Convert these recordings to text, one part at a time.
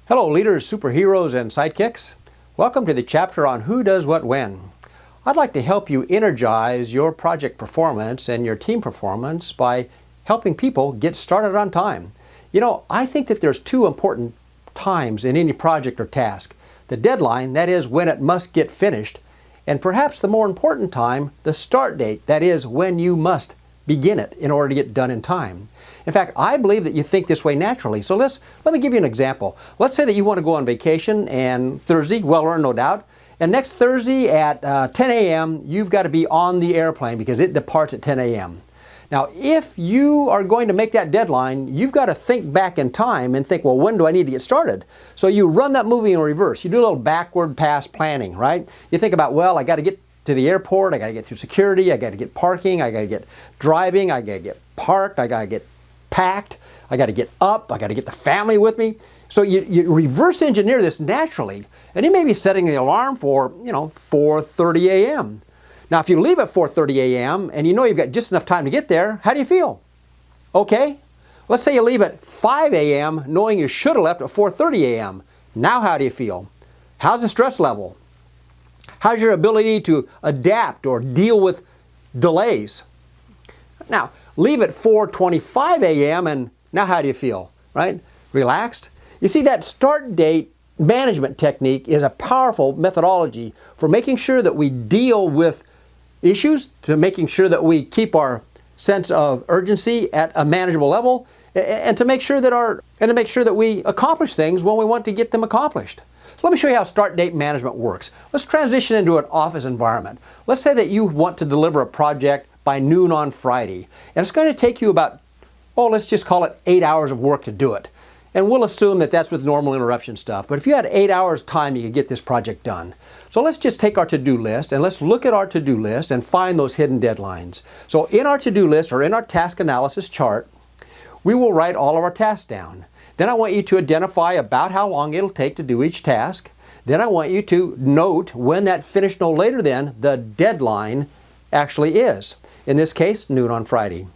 Hello leaders, superheroes, and sidekicks. Welcome to the chapter on Who Does What When. I'd like to help you energize your project performance and your team performance by helping people get started on time. You know, I think that there's two important times in any project or task. The deadline, that is when it must get finished, and perhaps the more important time, the start date, that is when you must begin it in order to get done in time. In fact, I believe that you think this way naturally. So let me give you an example. Let's say that you want to go on vacation and Thursday, well earned no doubt, and next Thursday at 10 a.m. you've got to be on the airplane because it departs at 10 a.m. Now, if you are going to make that deadline, you've got to think back in time and think, well, when do I need to get started? So you run that movie in reverse. You do a little backward pass planning, right? You think about, well, I got to get to the airport, I got to get through security, I got to get parking, I got to get driving, I got to get parked, I got to get packed, I got to get up, I got to get the family with me. So you reverse engineer this naturally, and you may be setting the alarm for, 4:30 a.m. Now, if you leave at 4:30 a.m. and you know you've got just enough time to get there, how do you feel? Okay. Let's say you leave at 5 a.m. knowing you should have left at 4:30 a.m. Now how do you feel? How's the stress level? How's your ability to adapt or deal with delays? Now, leave at 4:25 a.m. and now how do you feel, right? Relaxed? You see, that start date management technique is a powerful methodology for making sure that we deal with issues, to making sure that we keep our sense of urgency at a manageable level, and to make sure that we accomplish things when we want to get them accomplished. So let me show you how start date management works. Let's transition into an office environment. Let's say that you want to deliver a project by noon on Friday, and it's going to take you about, let's just call it 8 hours of work to do it. And we'll assume that that's with normal interruption stuff. But if you had 8 hours time, you could get this project done. So let's just take our to-do list and let's look at our to-do list and find those hidden deadlines. So in our to-do list or in our task analysis chart, we will write all of our tasks down. Then I want you to identify about how long it'll take to do each task. Then I want you to note when that finish no later than the deadline actually is. In this case, noon on Friday.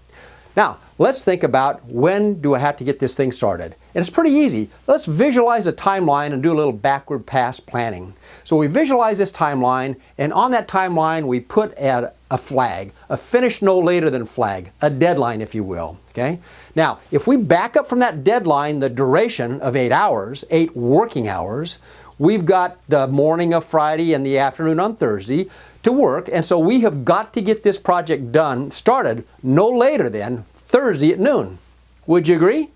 Now, let's think about when do I have to get this thing started. And it's pretty easy. Let's visualize a timeline and do a little backward pass planning. So we visualize this timeline, and on that timeline we put a flag, a finish no later than flag, a deadline if you will. Okay? Now, if we back up from that deadline the duration of 8 hours, 8 working hours, we've got the morning of Friday and the afternoon on Thursday to work, and so we have got to get this project started no later than Thursday at noon. Would you agree?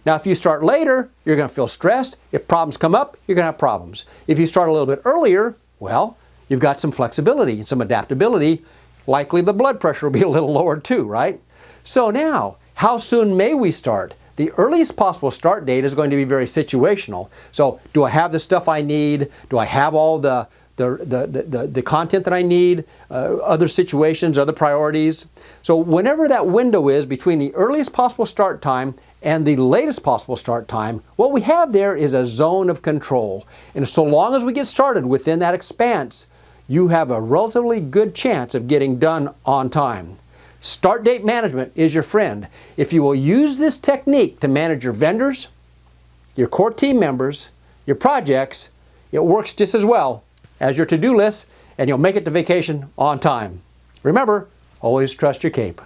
Now, if you start later, you're going to feel stressed. If problems come up, you're going to have problems. If you start a little bit earlier, well, you've got some flexibility and some adaptability. Likely the blood pressure will be a little lower too, right? So now, how soon may we start? The earliest possible start date is going to be very situational. So, do I have the stuff I need? Do I have all the content that I need, other situations, other priorities? So whenever that window is between the earliest possible start time and the latest possible start time, what we have there is a zone of control. And so long as we get started within that expanse, you have a relatively good chance of getting done on time. Start date management is your friend. If you will use this technique to manage your vendors, your core team members, your projects, it works just as well as your to-do list, and you'll make it to vacation on time. Remember, always trust your cape.